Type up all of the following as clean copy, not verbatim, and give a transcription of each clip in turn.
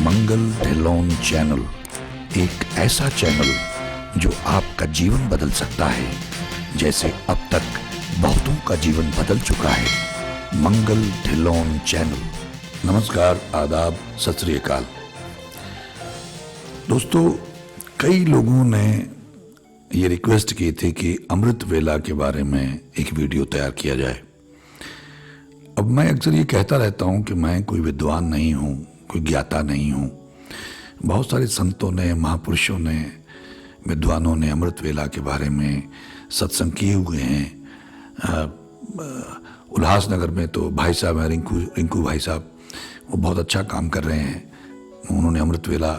मंगल Dhillon channel एक ऐसा channel जो आपका जीवन बदल सकता है, जैसे अब तक बहुतों का जीवन बदल चुका है। मंगल ढिल्लोन चैनल। नमस्कार, आदाब, सत श्री अकाल। दोस्तों, कई लोगों ने ये रिक्वेस्ट की थी कि अमृत वेला के बारे में एक वीडियो तैयार किया जाए। अब मैं अक्सर ये कहता रहता हूँ कि मैं कोई विद्वान नहीं हूँ, कोई ज्ञाता नहीं हूँ। बहुत सारे संतों ने, महापुरुषों ने, विद्वानों ने अमृत वेला के बारे में सत्संग किए हुए हैं। उल्लासनगर में तो भाई साहब हैं, रिंकू भाई साहब, वो बहुत अच्छा काम कर रहे हैं। उन्होंने अमृत वेला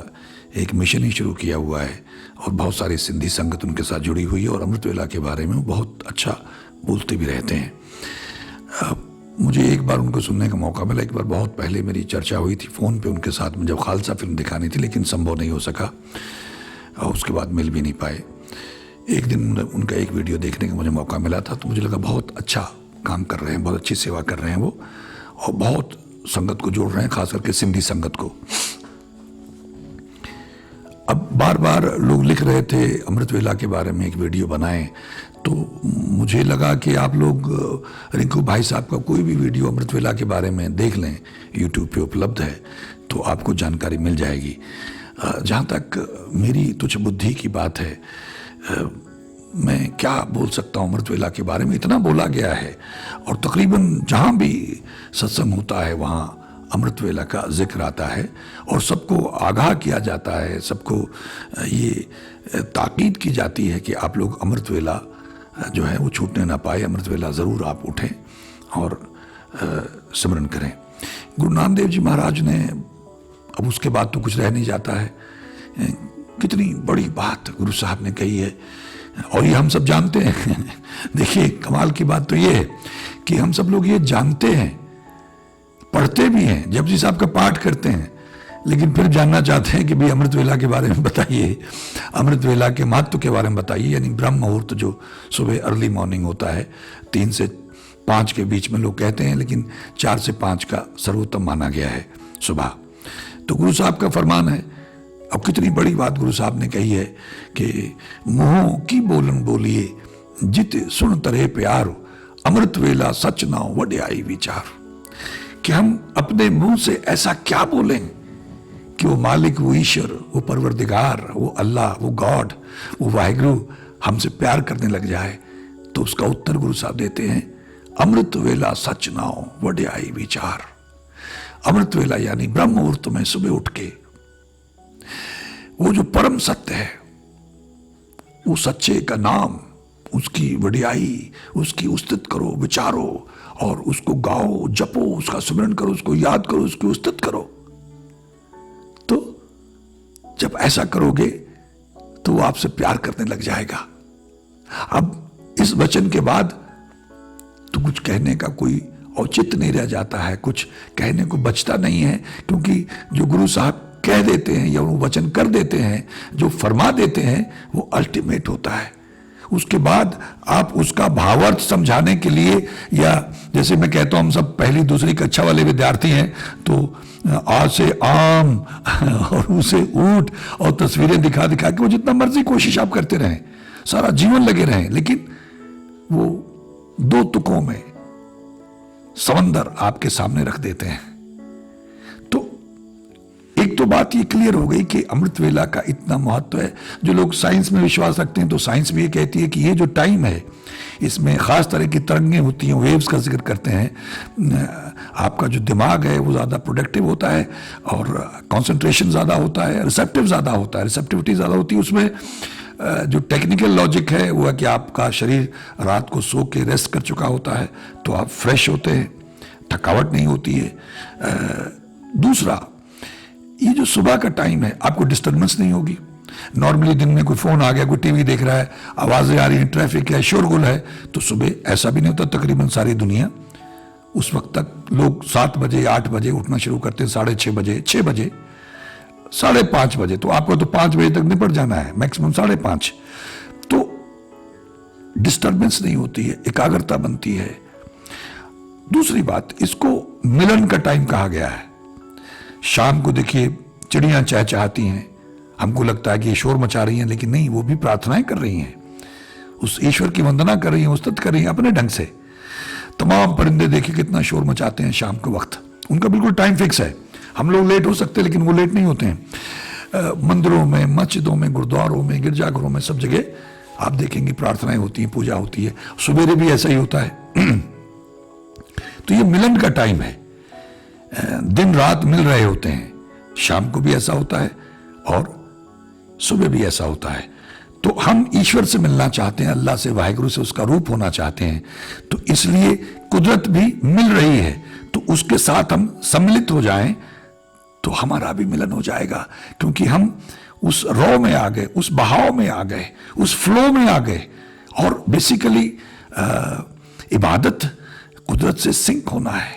एक मिशन ही शुरू किया हुआ है और बहुत सारी सिंधी संगत उनके साथ जुड़ी हुई है और अमृत वेला के बारे में वो बहुत अच्छा बोलते भी रहते हैं। मुझे एक बार उनको सुनने का मौका मिला। एक बार बहुत पहले मेरी चर्चा हुई थी फ़ोन पे उनके साथ में, जब खालसा फिल्म दिखानी थी, लेकिन संभव नहीं हो सका और उसके बाद मिल भी नहीं पाए। एक दिन उनका एक वीडियो देखने का मुझे मौका मिला था, तो मुझे लगा बहुत अच्छा काम कर रहे हैं, बहुत अच्छी सेवा कर रहे हैं वो, और बहुत संगत को जोड़ रहे हैं, खास करके सिंधी संगत को। अब बार बार लोग लिख रहे थे अमृत वेला के बारे में एक वीडियो बनाएं, तो मुझे लगा कि आप लोग रिंकू भाई साहब का कोई भी वीडियो अमृत वेला के बारे में देख लें, यूट्यूब पे उपलब्ध है, तो आपको जानकारी मिल जाएगी। जहाँ तक मेरी तुच्छ बुद्धि की बात है, मैं क्या बोल सकता हूँ अमृत वेला के बारे में। इतना बोला गया है और तकरीबन जहाँ भी सत्संग होता है वहाँ अमृत वेला का जिक्र आता है और सबको आगाह किया जाता है, सबको ये ताकीद की जाती है कि आप लोग अमृत वेला जो है वो छूटने ना पाए। अमृत वेला ज़रूर आप उठें और सिमरन करें। गुरु नानक देव जी महाराज ने, अब उसके बाद तो कुछ रह नहीं जाता है, कितनी बड़ी बात गुरु साहब ने कही है और ये हम सब जानते हैं। देखिए, कमाल की बात तो ये है कि हम सब लोग ये जानते हैं, पढ़ते भी हैं, जपजी साहब का पाठ करते हैं, लेकिन फिर जानना चाहते हैं कि भाई अमृत वेला के बारे में बताइए, अमृत वेला के महत्व के बारे में बताइए। यानी ब्रह्म मुहूर्त जो सुबह अर्ली मॉर्निंग होता है, 3 से 5 के बीच में लोग कहते हैं, लेकिन 4 से 5 का सर्वोत्तम माना गया है सुबह। तो गुरु साहब का फरमान है। अब कितनी बड़ी बात गुरु साहब ने कही है कि मुँहों की बोलन बोलिए जित सुन तरे प्यार, अमृत वेला सच नाउ वड्याई विचार। कि हम अपने मुंह से ऐसा क्या बोलें कि वो मालिक, वो ईश्वर, वो परवरदिगार, वो अल्लाह, वो गॉड, वो वाहिगुरु हमसे प्यार करने लग जाए। तो उसका उत्तर गुरु साहब देते हैं, अमृत वेला सच नाओ वड्याई विचार। अमृत वेला यानी ब्रह्म मुहूर्त में सुबह उठ के वो जो परम सत्य है, वो सच्चे का नाम, उसकी वड्याई, उसकी उस्तत करो, विचारो और उसको गाओ, जपो, उसका स्मरण करो, उसको याद करो, उसकी उस्तत करो। तो जब ऐसा करोगे तो वो आपसे प्यार करने लग जाएगा। अब इस वचन के बाद तो कुछ कहने का कोई औचित्य नहीं रह जाता है, कुछ कहने को बचता नहीं है, क्योंकि जो गुरु साहब कह देते हैं या वो वचन कर देते हैं, जो फरमा देते हैं, वो अल्टीमेट होता है। उसके बाद आप उसका भावार्थ समझाने के लिए, या जैसे मैं कहता हूं हम सब पहली दूसरी कक्षा वाले विद्यार्थी हैं, तो आ से आम और उसे ऊट और तस्वीरें दिखा दिखा के वो जितना मर्जी कोशिश आप करते रहें, सारा जीवन लगे रहें, लेकिन वो 2 तुकों में समंदर आपके सामने रख देते हैं। एक तो बात ये क्लियर हो गई कि अमृत वेला का इतना महत्व है। जो लोग साइंस में विश्वास रखते हैं, तो साइंस भी ये कहती है कि ये जो टाइम है, इसमें खास तरह की तरंगें होती हैं, वेव्स का जिक्र करते हैं। आपका जो दिमाग है वो ज़्यादा प्रोडक्टिव होता है और कंसंट्रेशन ज़्यादा होता है, रिसेप्टिव ज़्यादा होता है, रिसेप्टिविटी ज़्यादा होती है। उसमें जो टेक्निकल लॉजिक है वो है कि आपका शरीर रात को सो के रेस्ट कर चुका होता है, तो आप फ्रेश होते हैं, थकावट नहीं होती है। दूसरा, ये जो सुबह का टाइम है, आपको डिस्टर्बेंस नहीं होगी। नॉर्मली दिन में कोई फोन आ गया, कोई टीवी देख रहा है, आवाजें आ रही हैं, ट्रैफिक है, शोरगुल है, तो सुबह ऐसा भी नहीं होता। तकरीबन सारी दुनिया उस वक्त तक लोग 7 बजे 8 बजे उठना शुरू करते हैं, 6:30 बजे, 6 बजे, 5:30 बजे। तो आपको तो 5 बजे तक निपट जाना है, मैक्सिमम 5:30। तो डिस्टर्बेंस नहीं होती है, एकाग्रता बनती है। दूसरी बात, इसको मिलन का टाइम कहा गया है। शाम को देखिए चिड़ियां चहचहाती हैं, हमको लगता है कि ये शोर मचा रही हैं, लेकिन नहीं, वो भी प्रार्थनाएं कर रही हैं, उस ईश्वर की वंदना कर रही हैं, उस्तत कर रही हैं अपने ढंग से। तमाम परिंदे देखिए कितना शोर मचाते हैं शाम के वक्त, उनका बिल्कुल टाइम फिक्स है। हम लोग लेट हो सकते हैं, लेकिन वो लेट नहीं होते हैं। मंदिरों में, मस्जिदों में, गुरुद्वारों में, गिरजाघरों में, सब जगह आप देखेंगे प्रार्थनाएं होती हैं, पूजा होती है। सवेरे भी ऐसा ही होता है। तो ये मिलन का टाइम है, दिन रात मिल रहे होते हैं, शाम को भी ऐसा होता है और सुबह भी ऐसा होता है। तो हम ईश्वर से मिलना चाहते हैं, अल्लाह से, वाहिगुरु से, उसका रूप होना चाहते हैं, तो इसलिए कुदरत भी मिल रही है, तो उसके साथ हम सम्मिलित हो जाएं तो हमारा भी मिलन हो जाएगा, क्योंकि हम उस रॉ में आ गए, उस बहाव में आ गए, उस फ्लो में आ गए। और बेसिकली इबादत कुदरत से सिंक होना है,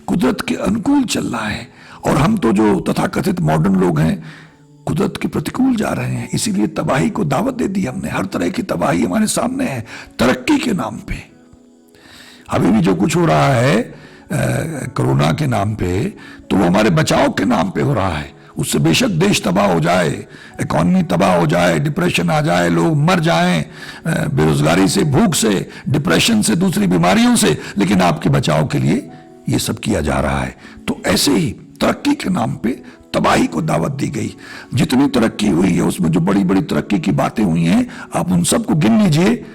कुदरत के अनुकूल चलना है। और हम तो जो तथाकथित मॉडर्न लोग हैं, कुदरत के प्रतिकूल जा रहे हैं, इसीलिए तबाही को दावत दे दी हमने। हर तरह की तबाही हमारे सामने है तरक्की के नाम पे। अभी भी जो कुछ हो रहा है कोरोना के नाम पे, तो वो हमारे बचाव के नाम पे हो रहा है। उससे बेशक देश तबाह हो जाए, इकॉनमी तबाह हो जाए, डिप्रेशन आ जाए, लोग मर जाएं बेरोजगारी से, भूख से, डिप्रेशन से, दूसरी बीमारियों से, लेकिन आपके बचाव के लिए ये सब किया जा रहा है। तो ऐसे ही तरक्की के नाम पे तबाही को दावत दी गई। जितनी तरक्की हुई है उसमें जो बड़ी बड़ी तरक्की की बातें हुई हैं, आप उन सबको गिन लीजिए,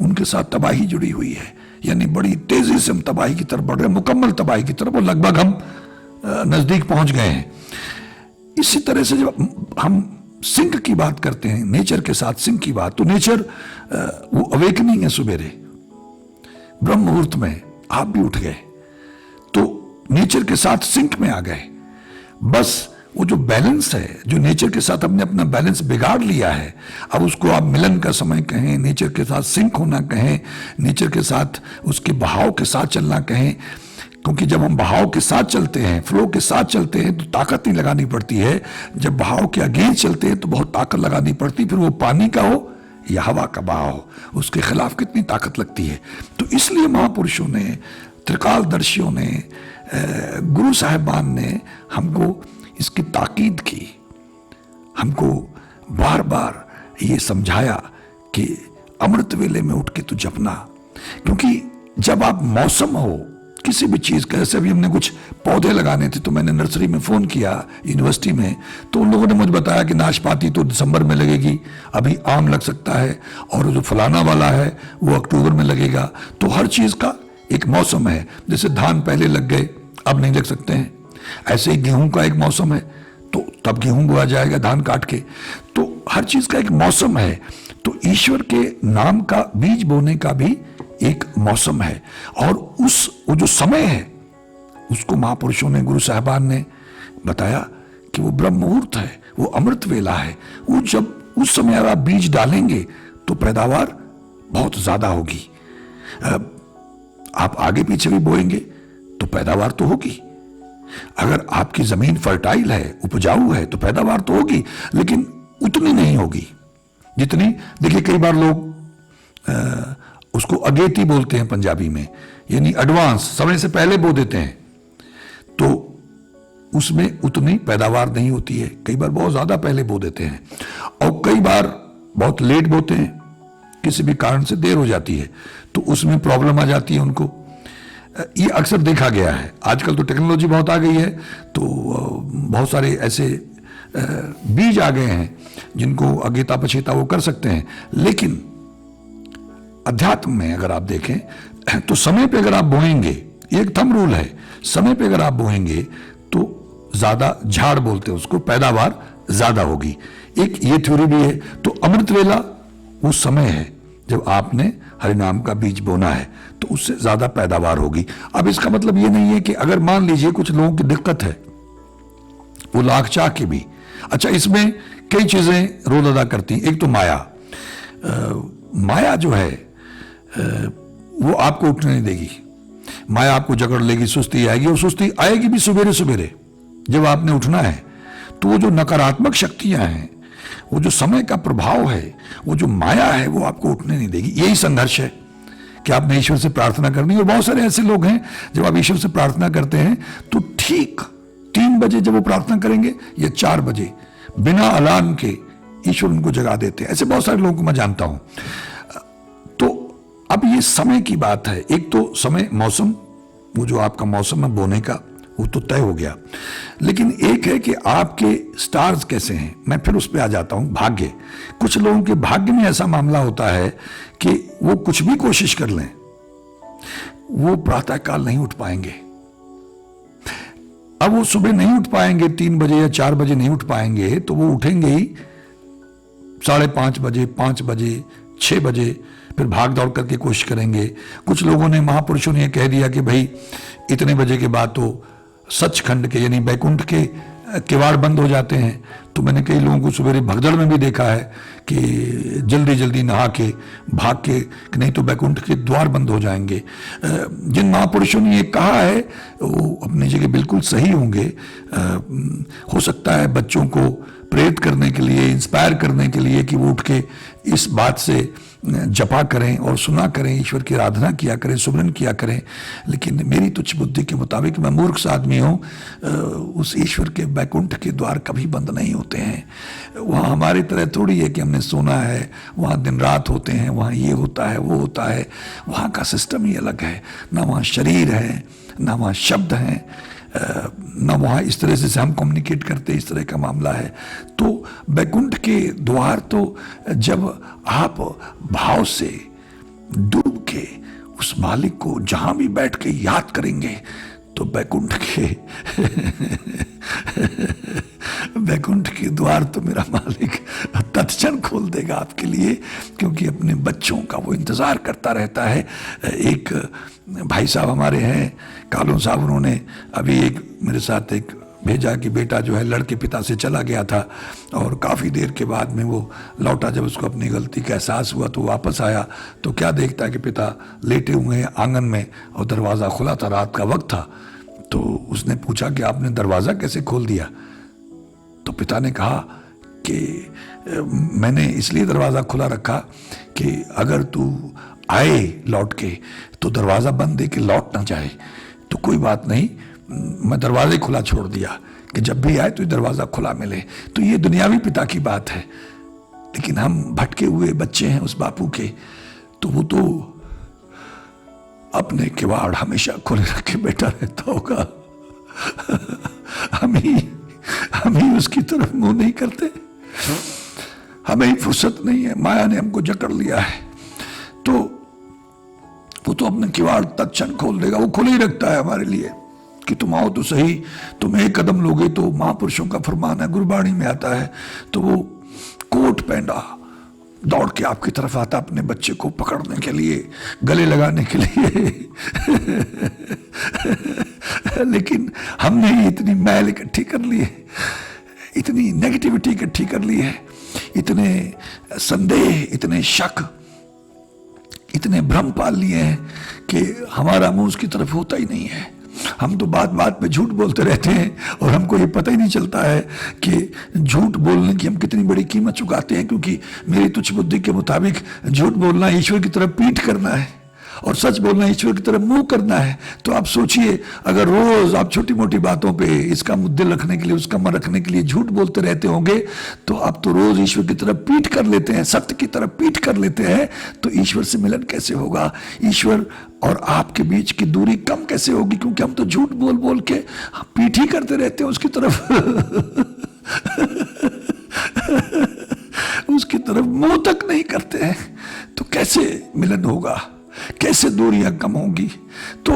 उनके साथ तबाही जुड़ी हुई है। यानी बड़ी तेजी से हम तबाही की तरफ बढ़ रहे हैं, मुकम्मल तबाही की तरफ, और लगभग हम नजदीक पहुंच गए हैं। इसी तरह से जब हम सिंक की बात करते हैं, नेचर के साथ सिंक की बात, तो नेचर वो अवेकनिंग है। सवेरे ब्रह्म मुहूर्त में आप भी उठ गए तो नेचर के साथ सिंक में आ गए। बस वो जो बैलेंस है, जो नेचर के साथ हमने अपना बैलेंस बिगाड़ लिया है, अब उसको आप मिलन का समय कहें, नेचर के साथ सिंक होना कहें, नेचर के साथ उसके बहाव के साथ चलना कहें। क्योंकि जब हम बहाव के साथ चलते हैं, फ्लो के साथ चलते हैं, तो ताकत नहीं लगानी पड़ती है। जब बहाव के अगेंस्ट चलते हैं तो बहुत ताकत लगानी पड़ती है, फिर वो पानी का हो या हवा का बहाव हो, उसके खिलाफ कितनी ताकत लगती है। तो इसलिए महापुरुषों ने, त्रिकालदर्शियों ने, गुरु साहिबान ने हमको इसकी ताकीद की, हमको बार बार ये समझाया कि अमृत वेले में उठ के तू जपना। क्योंकि जब आप मौसम हो किसी भी चीज का, जैसे अभी हमने कुछ पौधे लगाने थे, तो मैंने नर्सरी में फोन किया यूनिवर्सिटी में, तो उन लोगों ने मुझे बताया कि नाशपाती तो दिसंबर में लगेगी, अभी आम लग सकता है, और जो फलाना वाला है वो अक्टूबर में लगेगा। तो हर चीज का एक मौसम है। जैसे धान पहले लग गए, अब नहीं लग सकते हैं, ऐसे ही गेहूं का एक मौसम है, तो तब गेहूं बोया जाएगा धान काट के। तो हर चीज का एक मौसम है। तो ईश्वर के नाम का बीज बोने का भी एक मौसम है, और वो जो समय है उसको महापुरुषों ने, गुरु साहिबान ने बताया कि वो ब्रह्म मुहूर्त है, वो अमृत वेला है। वो जब उस समय अगर आप बीज डालेंगे तो पैदावार बहुत ज्यादा होगी। आप आगे पीछे भी बोएंगे तो पैदावार तो होगी। अगर आपकी जमीन फर्टाइल है, उपजाऊ है, तो पैदावार तो होगी, लेकिन उतनी नहीं होगी जितनी, देखिए कई बार लोग उसको अगेती बोलते हैं पंजाबी में, यानी एडवांस, समय से पहले बो देते हैं, तो उसमें उतनी पैदावार नहीं होती है। कई बार बहुत ज्यादा पहले बो देते हैं, और कई बार बहुत लेट बोते हैं, किसी भी कारण से देर हो जाती है, तो उसमें प्रॉब्लम आ जाती है उनको। ये अक्सर देखा गया है। आजकल तो टेक्नोलॉजी बहुत आ गई है, तो बहुत सारे ऐसे बीज आ गए हैं जिनको अगेता पछेता वो कर सकते हैं। लेकिन अध्यात्म में अगर आप देखें तो समय पे अगर आप बोएंगे, एक थंब रूल है, समय पे अगर आप बोएंगे तो ज्यादा, झाड़ बोलते हैं उसको, पैदावार ज्यादा होगी। एक ये थ्योरी भी है। तो अमृत वेला वो समय है जब आपने हरिनाम का बीज बोना है, तो उससे ज्यादा पैदावार होगी। अब इसका मतलब ये नहीं है कि अगर मान लीजिए कुछ लोगों की दिक्कत है, वो लाख चाह के भी, अच्छा इसमें कई चीजें रोल अदा करती हैं। एक तो माया, माया जो है वो आपको उठने नहीं देगी, माया आपको जकड़ लेगी, सुस्ती आएगी, और सुस्ती आएगी भी सवेरे सवेरे जब आपने उठना है। तो वो जो नकारात्मक शक्तियां हैं, वो जो समय का प्रभाव है, वो जो माया है, वो आपको उठने नहीं देगी। यही संघर्ष है कि आपने ईश्वर से प्रार्थना करनी है। और बहुत सारे ऐसे लोग हैं, जब आप ईश्वर से प्रार्थना करते हैं तो ठीक 3 बजे जब वो प्रार्थना करेंगे या 4 बजे बिना अलार्म के ईश्वर उनको जगा देते हैं। ऐसे बहुत सारे लोगों को मैं जानता हूं। तो अब ये समय की बात है। एक तो समय, मौसम, वो जो आपका मौसम है बोने का, वो तो तय हो गया। लेकिन एक है कि आपके स्टार्स कैसे हैं। मैं फिर उस पर आ जाता हूं, भाग्य। कुछ लोगों के भाग्य में ऐसा मामला होता है कि वो कुछ भी कोशिश कर लें, वो प्रातःकाल नहीं उठ पाएंगे। अब वो सुबह नहीं उठ पाएंगे, 3 बजे या 4 बजे नहीं उठ पाएंगे, तो वो उठेंगे ही 5:30 बजे, 5 बजे, 6 बजे, फिर भाग दौड़ करके कोशिश करेंगे। कुछ लोगों ने, महापुरुषों ने कह दिया कि भाई इतने बजे के बाद तो सचखंड के यानी बैकुंठ के किवाड़ बंद हो जाते हैं। तो मैंने कई लोगों को सवेरे भगदड़ में भी देखा है कि जल्दी जल्दी नहा के भाग के, नहीं तो बैकुंठ के द्वार बंद हो जाएंगे। जिन महापुरुषों ने ये कहा है वो अपनी जगह बिल्कुल सही होंगे। हो सकता है बच्चों को प्रेरित करने के लिए, इंस्पायर करने के लिए कि वो उठ के इस बात से जपा करें और सुना करें, ईश्वर की आराधना किया करें, सुमरन किया करें। लेकिन मेरी तुच्छ बुद्धि के मुताबिक, मैं मूर्ख सा आदमी हूँ, उस ईश्वर के बैकुंठ के द्वार कभी बंद नहीं होते हैं। वहाँ हमारी तरह थोड़ी है कि हमने सोना है, वहाँ दिन रात होते हैं, वहाँ ये होता है वो होता है। वहाँ का सिस्टम ही अलग है। ना वहाँ शरीर है, ना वहाँ शब्द हैं, न वहाँ इस तरह से हम कम्युनिकेट करते, इस तरह का मामला है। तो बैकुंठ के द्वार तो जब आप भाव से डूब के उस मालिक को जहां भी बैठ के याद करेंगे, तो बैकुंठ के द्वार तो मेरा मालिक तत्क्षण खोल देगा आपके लिए, क्योंकि अपने बच्चों का वो इंतजार करता रहता है। एक भाई साहब हमारे हैं, कालू साहब, उन्होंने अभी एक मेरे साथ एक भेजा कि बेटा जो है लड़के पिता से चला गया था और काफ़ी देर के बाद में वो लौटा। जब उसको अपनी गलती का एहसास हुआ तो वापस आया तो क्या देखता है कि पिता लेटे हुए हैं आंगन में और दरवाज़ा खुला था, रात का वक्त था। तो उसने पूछा कि आपने दरवाज़ा कैसे खोल दिया? तो पिता ने कहा कि मैंने इसलिए दरवाज़ा खुला रखा कि अगर तू आए लौट के तो दरवाज़ा बंद दे के लौट ना जाए, तो कोई बात नहीं, मैं दरवाज़ा खुला छोड़ दिया कि जब भी आए तो दरवाज़ा खुला मिले। तो ये दुनियावी पिता की बात है। लेकिन हम भटके हुए बच्चे हैं उस बापू के, तो वो तो अपने किवाड़ हमेशा खुले रख के बैठा रहता होगा। हम ही उसकी तरफ मुंह नहीं करते, हमें ही फुर्सत नहीं है, माया ने हमको जकड़ लिया है। तो वो तो अपने किवाड़ तत्क्षण खोल देगा, वो खुले ही रखता है हमारे लिए कि तुम आओ तो सही। तुम एक कदम लोगे तो महापुरुषों का फरमान है, गुरबाणी में आता है, तो वो कोट पहना दौड़ के आपकी तरफ आता अपने बच्चे को पकड़ने के लिए, गले लगाने के लिए। लेकिन हमने ही इतनी मैल इकट्ठी कर ली है, इतनी नेगेटिविटी इकट्ठी कर ली है, इतने संदेह, इतने शक, इतने भ्रम पाल लिए हैं कि हमारा मुंह उसकी तरफ होता ही नहीं है। हम तो बात बात पे झूठ बोलते रहते हैं और हमको ये पता ही नहीं चलता है कि झूठ बोलने की हम कितनी बड़ी कीमत चुकाते हैं। क्योंकि मेरी तुच्छ बुद्धि के मुताबिक झूठ बोलना ईश्वर की तरफ पीठ करना है और सच बोलना ईश्वर की तरफ मुंह करना है। तो आप सोचिए, अगर रोज आप छोटी मोटी बातों पे इसका मुद्दे रखने के लिए, उसका मन रखने के लिए झूठ बोलते रहते होंगे, तो आप तो रोज ईश्वर की तरफ पीठ कर लेते हैं, सत्य की तरफ पीठ कर लेते हैं। तो ईश्वर से मिलन कैसे होगा? ईश्वर और आपके बीच की दूरी कम कैसे होगी? क्योंकि हम तो झूठ बोल बोल के पीठ ही करते रहते हैं उसकी तरफ। उसकी तरफ मुंह तक नहीं करते हैं। तो कैसे मिलन होगा? कैसे दूरियां कम होंगी? तो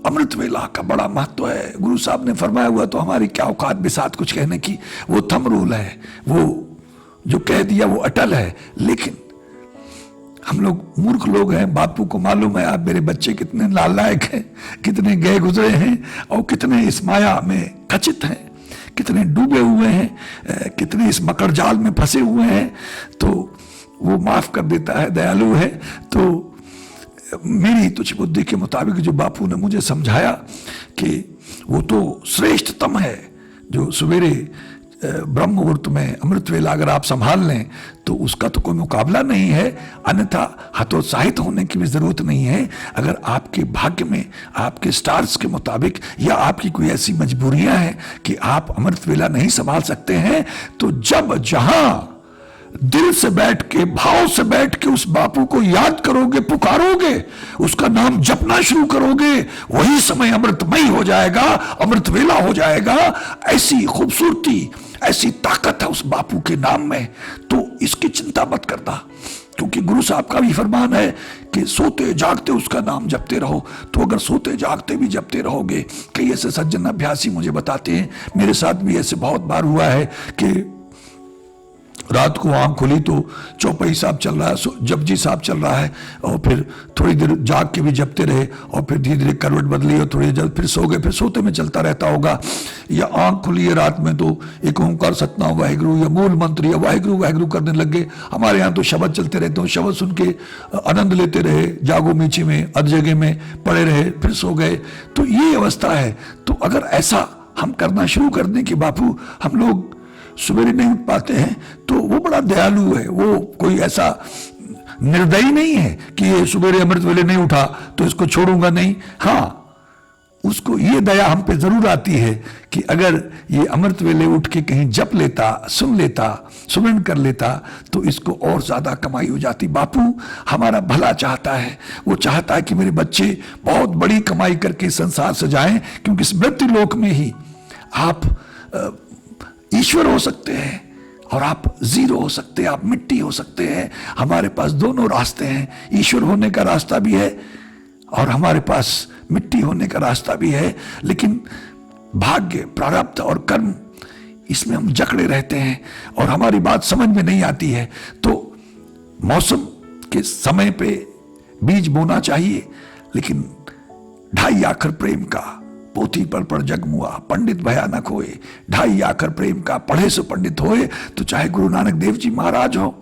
अमृत वेला का बड़ा महत्व है। गुरु साहब ने फरमाया हुआ, तो हमारी क्या औकात भी साथ कुछ कहने की। वो थंब रूल है, वो जो कह दिया वो अटल है। लेकिन हम लोग मूर्ख लोग हैं, बापू को मालूम है आप मेरे बच्चे कितने नालायक हैं, कितने गए गुजरे हैं और कितने इस माया में खचित हैं, कितने डूबे हुए हैं, कितने इस मकर जाल में फंसे हुए हैं। तो वो माफ कर देता है, दयालु है। तो मेरी तुच्छ बुद्धि के मुताबिक जो बापू ने मुझे समझाया कि वो तो श्रेष्ठतम है, जो सवेरे ब्रह्म मुहूर्त में अमृत वेला अगर आप संभाल लें तो उसका तो कोई मुकाबला नहीं है। अन्यथा हतोत्साहित होने की भी जरूरत नहीं है। अगर आपके भाग्य में, आपके स्टार्स के मुताबिक, या आपकी कोई ऐसी मजबूरियां हैं कि आप अमृत वेला नहीं संभाल सकते हैं, तो जब जहां दिल से बैठ के, भाव से बैठ के उस बापू को याद करोगे, पुकारोगे, उसका नाम जपना शुरू करोगे, वही समय अमृतमय हो जाएगा, अमृत वेला हो जाएगा। ऐसी खूबसूरती, ऐसी ताकत है उस बापू के नाम में। तो इसकी चिंता मत करना, क्योंकि गुरु साहब का भी फरमान है कि सोते जागते उसका नाम जपते रहो। तो अगर सोते जागते भी जपते रहोगे, कई ऐसे सज्जन अभ्यासी मुझे बताते हैं, मेरे साथ भी ऐसे बहुत बार हुआ है कि रात को आंख खुली तो चौपाई साहब चल रहा है, जपजी साहब चल रहा है, और फिर थोड़ी देर जाग के भी जपते रहे, और फिर धीरे धीरे करवट बदली और थोड़ी देर फिर सो गए, फिर सोते में चलता रहता होगा। या आंख खुली है रात में तो एक ओंकार सतनाम वाहिगुरु या मूल मंत्र या वाहिगुरु वाहिगुरु करने लग गए। हमारे यहाँ तो शब्द चलते रहते हो, शब्द सुन के आनंद लेते रहे, जागो मीची में, अध जगह में पड़े रहे, फिर सो गए। तो ये अवस्था है। तो अगर ऐसा हम करना शुरू कर दें कि बापू हम लोग सवेरे नहीं उठ पाते हैं, तो वो बड़ा दयालु है। वो कोई ऐसा निर्दयी नहीं है कि ये सवेरे अमृत वेले नहीं उठा तो इसको छोड़ूंगा नहीं। हाँ, उसको ये दया हम पे जरूर आती है कि अगर ये अमृत वेले उठ के कहीं जप लेता, सुन लेता, सुमरन कर लेता, तो इसको और ज्यादा कमाई हो जाती। बापू हमारा भला चाहता है। वो चाहता है कि मेरे बच्चे बहुत बड़ी कमाई करके संसार से जाएं, क्योंकि स्मृति लोक में ही आप ईश्वर हो सकते हैं और आप जीरो हो सकते हैं, आप मिट्टी हो सकते हैं। हमारे पास दोनों रास्ते हैं, ईश्वर होने का रास्ता भी है और हमारे पास मिट्टी होने का रास्ता भी है। लेकिन भाग्य, प्रारब्ध और कर्म, इसमें हम जकड़े रहते हैं और हमारी बात समझ में नहीं आती है। तो मौसम के समय पे बीज बोना चाहिए, लेकिन ढाई आखर प्रेम का पोथी पर जगमुआ, पंडित भयानक होए, ढाई आखर प्रेम का पढ़े से पंडित होए। तो चाहे गुरु नानक देव जी महाराज हो,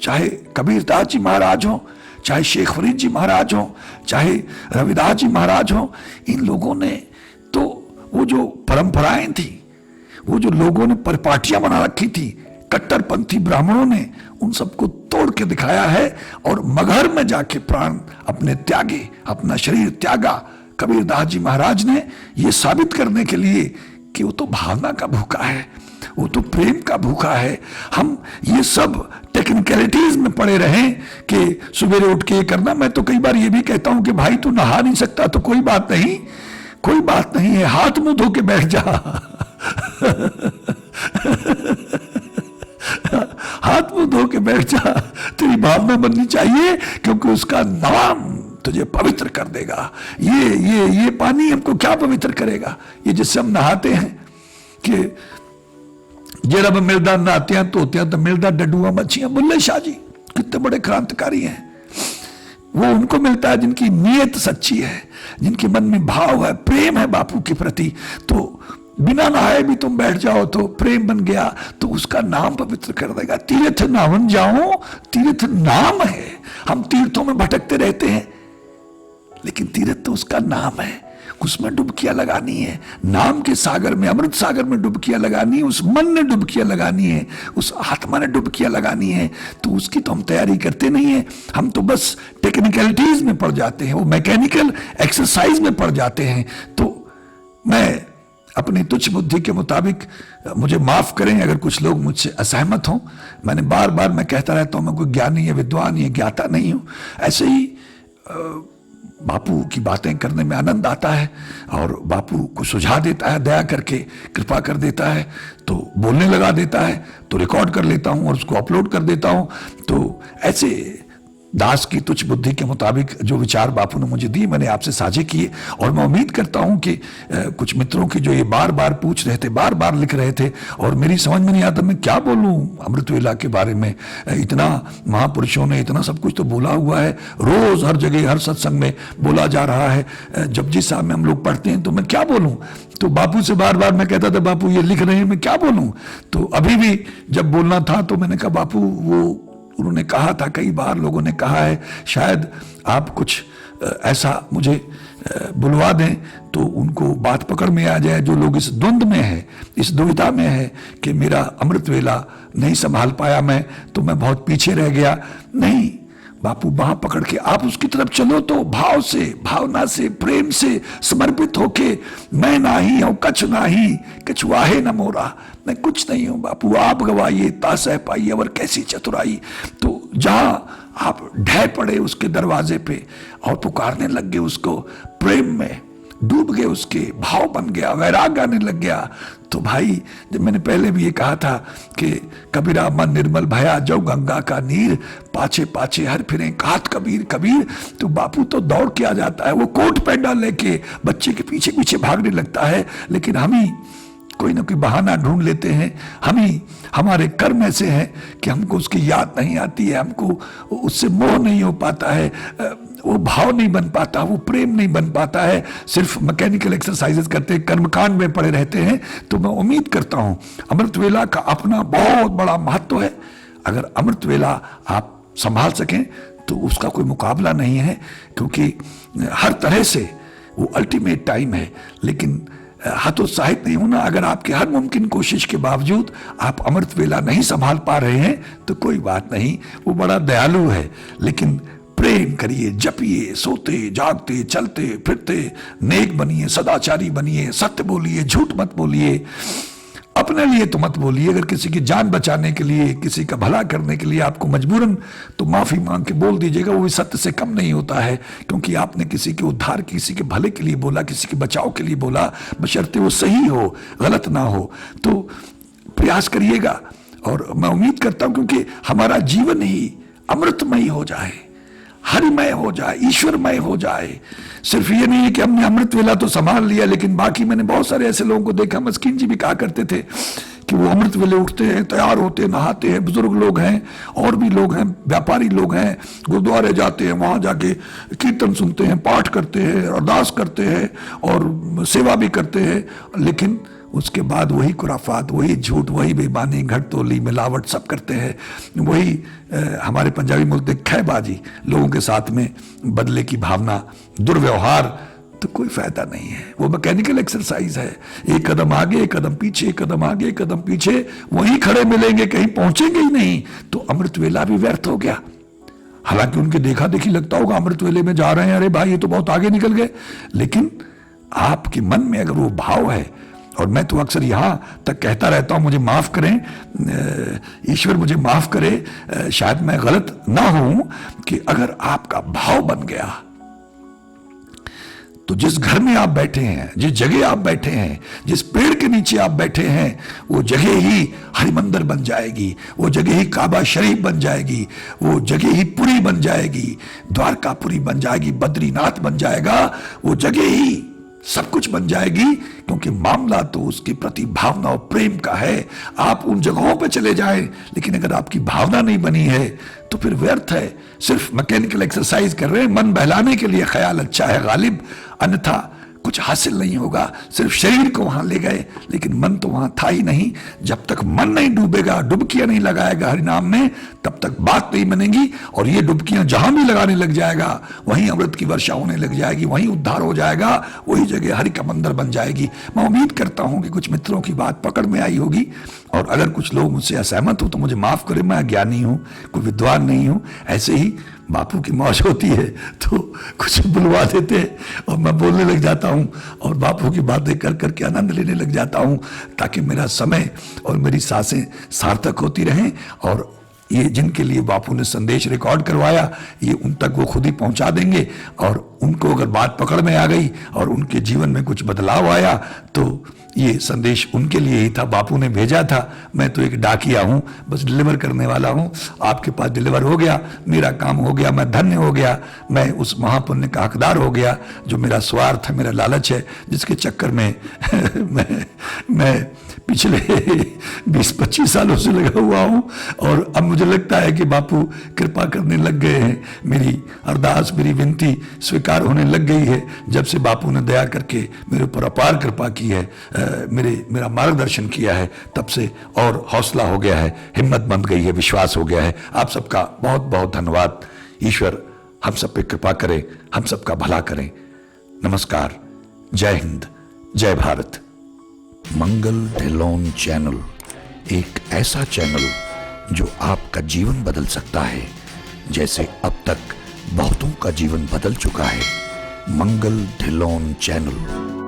चाहे कबीरदास जी महाराज हो, चाहे शेख फरीद जी महाराज हो, चाहे रविदास जी महाराज हो, इन लोगों ने तो वो जो परंपराएं थी, वो जो लोगों ने परिपाटियां बना रखी थी, कट्टरपंथी ब्राह्मणों ने उन सबको तोड़ के दिखाया है और मगहर में जाके प्राण अपने त्यागे, अपना शरीर त्यागा। कबीरदास जी महाराज ने यह साबित करने के लिए कि वो तो भावना का भूखा है, वो तो प्रेम का भूखा है। हम ये सब टेक्निकलिटीज में पड़े रहें कि सवेरे उठ के करना। मैं तो कई बार ये भी कहता हूं कि भाई तू नहा नहीं सकता तो कोई बात नहीं, कोई बात नहीं है, हाथ मुंह धो के बैठ जा हाथ मुंह धो के बैठ जा। तेरी भावना बननी चाहिए, क्योंकि उसका नाम तुझे पवित्र कर देगा। ये पानी हमको क्या पवित्र करेगा? ये जिससे हम नहाते हैं कि जे रब मिलदा नहातियां धोतियां तो मिलदा डडुआ मच्छियां। बुल्ले शाह जी कितने बड़े क्रांतिकारी हैं। वो उनको मिलता है जिनकी नीयत सच्ची है, जिनके मन में भाव है, प्रेम है बापू के प्रति। तो बिना नहाए भी तुम बैठ जाओ तो प्रेम बन गया, तो उसका नाम पवित्र कर देगा। तीर्थ नावन जाओ, तीर्थ नाम है। हम तीर्थों में भटकते रहते हैं, लेकिन तीर्थ तो उसका नाम है, उसमें डुबकियां लगानी है। नाम के सागर में, अमृत सागर में डुबकियां लगानी है, उस मन ने डुबकियां लगानी है, उस आत्मा ने डुबकियां लगानी है। तो उसकी तो हम तैयारी करते नहीं है, हम तो बस टेक्निकलिटीज में पड़ जाते हैं, वो मैकेनिकल एक्सरसाइज में पड़ जाते हैं। तो मैं अपनी तुच्छ बुद्धि के मुताबिक, मुझे माफ करें अगर कुछ लोग मुझसे असहमत हों, मैंने बार बार मैं कहता रहता हूं मैं कोई ज्ञानी या विद्वान या ज्ञाता नहीं हूं। ऐसे ही बापू की बातें करने में आनंद आता है और बापू को सुझा देता है, दया करके कृपा कर देता है, तो बोलने लगा देता है, तो रिकॉर्ड कर लेता हूं और उसको अपलोड कर देता हूं। तो ऐसे दास की तुच्छ बुद्धि के मुताबिक जो विचार बापू ने मुझे दिए, मैंने आपसे साझे किए। और मैं उम्मीद करता हूं कि कुछ मित्रों की जो ये बार बार पूछ रहे थे, बार बार लिख रहे थे, और मेरी समझ में नहीं आता मैं क्या बोलूं अमृत वेला के बारे में। इतना महापुरुषों ने इतना सब कुछ तो बोला हुआ है, रोज हर जगह हर सत्संग में बोला जा रहा है। जपजी साहब में हम लोग पढ़ते हैं, तो मैं क्या बोलूं। तो बापू से बार बार मैं कहता था बापू ये लिख रहे हैं, मैं क्या बोलूं। तो अभी भी जब बोलना था तो मैंने कहा बापू, वो उन्होंने कहा था, कई बार लोगों ने कहा है, शायद आप कुछ ऐसा मुझे बुलवा दें तो उनको बात पकड़ में आ जाए। जो लोग इस द्वंद में है, इस दुविधा में है कि मेरा अमृत वेला नहीं संभाल पाया मैं, तो मैं बहुत पीछे रह गया, नहीं, बापू बाह पकड़ के आप उसकी तरफ चलो तो भाव से, भावना से, प्रेम से समर्पित होके, मैं नाही हूं कछ नाही कछुआहे न मोरा, मैं कुछ नहीं हूं बापू, आप गवाइए तासह पाइए और कैसी चतुराई। तो जहां आप ढह पड़े उसके दरवाजे पे और पुकारने लग गए उसको, प्रेम में डूब गए, उसके भाव बन गया, वैराग आने लग गया, तो भाई जब मैंने पहले भी ये कहा था कि कबीरा मन निर्मल भया जो गंगा का नीर, पाछे पाछे हर फिरे कहत कबीर कबीर, तो बापू तो दौड़ के आ जाता है, वो कोट पैंडा लेके बच्चे के पीछे पीछे भागने लगता है। लेकिन हम ही कोई ना कोई बहाना ढूंढ लेते हैं, हम ही, हमारे कर्म ऐसे हैं कि हमको उसकी याद नहीं आती है, हमको उससे मोह नहीं हो पाता है, वो भाव नहीं बन पाता, वो प्रेम नहीं बन पाता है, सिर्फ मैकेनिकल एक्सरसाइजेस करते हैं, कर्मकांड में पड़े रहते हैं। तो मैं उम्मीद करता हूं अमृत वेला का अपना बहुत बड़ा महत्व है। अगर अमृत वेला आप संभाल सकें तो उसका कोई मुकाबला नहीं है, क्योंकि हर तरह से वो अल्टीमेट टाइम है। लेकिन हतोत्साहित नहीं होना, अगर आपके हर मुमकिन कोशिश के बावजूद आप अमृत वेला नहीं संभाल पा रहे हैं तो कोई बात नहीं, वो बड़ा दयालु है। लेकिन प्रेम करिए, जपिए, सोते जागते चलते फिरते नेक बनिए, सदाचारी बनिए, सत्य बोलिए, झूठ मत बोलिए, अपने लिए तो मत बोलिए। अगर किसी की जान बचाने के लिए, किसी का भला करने के लिए आपको मजबूरन तो माफी मांग के बोल दीजिएगा, वो भी सत्य से कम नहीं होता है, क्योंकि आपने किसी के उद्धार, किसी के भले के लिए बोला, किसी के बचाव के लिए बोला, बशर्ते वो सही हो, गलत ना हो। तो प्रयास करिएगा, और मैं उम्मीद करता हूं क्योंकि हमारा जीवन ही अमृतमय हो जाए, हरिमय हो जाए, ईश्वरमय हो जाए। सिर्फ ये नहीं है कि हमने अमृत वेला तो संभाल लिया, लेकिन बाकी मैंने बहुत सारे ऐसे लोगों को देखा, मस्कीन जी भी कहा करते थे कि वो अमृत वेले उठते हैं, तैयार होते हैं, नहाते हैं, बुजुर्ग लोग हैं, और भी लोग हैं, व्यापारी लोग हैं, गुरुद्वारे जाते हैं, वहां जाके कीर्तन सुनते हैं, पाठ करते हैं, अरदास करते हैं और सेवा भी करते हैं, लेकिन उसके बाद वही खुराफात, वही झूठ, वही बेईमानी, घटतोली, मिलावट सब करते हैं। वही हमारे पंजाबी बोलते खैबाजी, लोगों के साथ में बदले की भावना, दुर्व्यवहार, तो कोई फायदा नहीं है। वो मैकेनिकल एक्सरसाइज है, एक कदम आगे, एक कदम पीछे, एक कदम आगे, एक कदम पीछे, वहीं खड़े मिलेंगे, कहीं पहुंचेंगे ही नहीं, तो अमृत वेला भी व्यर्थ हो गया। हालांकि उनके देखा देखी लगता होगा अमृत वेले में जा रहे हैं, अरे भाई ये तो बहुत आगे निकल गए, लेकिन आपके मन में अगर वो भाव है, और मैं तो अक्सर यहां तक कहता रहता हूं, मुझे माफ करें ईश्वर, मुझे माफ करे, शायद मैं गलत ना हूं, कि अगर आपका भाव बन गया तो जिस घर में आप बैठे हैं, जिस जगह आप बैठे हैं, जिस पेड़ के नीचे आप बैठे हैं, वो जगह ही हरिमंदिर बन जाएगी, वो जगह ही काबा शरीफ बन जाएगी, वो जगह ही पुरी बन जाएगी, द्वारकापुरी बन जाएगी, बद्रीनाथ बन जाएगा, वो जगह ही सब कुछ बन जाएगी, क्योंकि मामला तो उसके प्रति भावना और प्रेम का है। आप उन जगहों पर चले जाएं, लेकिन अगर आपकी भावना नहीं बनी है तो फिर व्यर्थ है, सिर्फ मैकेनिकल एक्सरसाइज कर रहे हैं, मन बहलाने के लिए, ख्याल अच्छा है गालिब, अन्यथा कुछ हासिल नहीं होगा। सिर्फ शरीर को वहां ले गए, लेकिन मन तो वहां था ही नहीं। जब तक मन नहीं डूबेगा, डुबकियां नहीं लगाएगा हरिनाम में, तब तक बात नहीं बनेगी। और ये डुबकियां जहां भी लगाने लग जाएगा, वहीं अमृत की वर्षा होने लग जाएगी, वहीं उद्धार हो जाएगा, वही जगह हरि का मंदिर बन जाएगी। मैं उम्मीद करता हूं कि कुछ मित्रों की बात पकड़ में आई होगी, और अगर कुछ लोग मुझसे असहमत हो तो मुझे माफ करें, मैं अज्ञानी हूं, कोई विद्वान नहीं हूं। ऐसे ही बापू की मौज होती है तो कुछ बुलवा देते हैं और मैं बोलने लग जाता हूं, और बापू की बातें कर करके आनंद लेने लग जाता हूं, ताकि मेरा समय और मेरी सांसें सार्थक होती रहें। और ये जिनके लिए बापू ने संदेश रिकॉर्ड करवाया, ये उन तक वो खुद ही पहुंचा देंगे, और उनको अगर बात पकड़ में आ गई और उनके जीवन में कुछ बदलाव आया, तो ये संदेश उनके लिए ही था, बापू ने भेजा था। मैं तो एक डाकिया हूं, बस डिलीवर करने वाला हूं। आपके पास डिलीवर हो गया, मेरा काम हो गया, मैं धन्य हो गया, मैं उस महापुण्य का हकदार हो गया जो मेरा स्वार्थ है, मेरा लालच है, जिसके चक्कर में मैं पिछले 20-25 सालों से लगा हुआ हूं। और अब मुझे लगता है कि बापू कृपा करने लग गए हैं, मेरी अरदास, मेरी विनती स्वीकार होने लग गई है। जब से बापू ने दया करके मेरे ऊपर अपार कृपा की है, मेरा मार्गदर्शन किया है, तब से और हौसला हो गया है, हिम्मत बन गई है, विश्वास हो गया है। आप सबका बहुत बहुत धन्यवाद। ईश्वर हम सब पे कृपा करे, हम सबका भला करें। नमस्कार, जय हिंद, जय भारत। मंगल ढिल्लोन चैनल एक ऐसा चैनल जो आपका जीवन बदल सकता है, जैसे अब तक बहुतों का जीवन बदल चुका है। मंगल ढिल्लोन चैनल।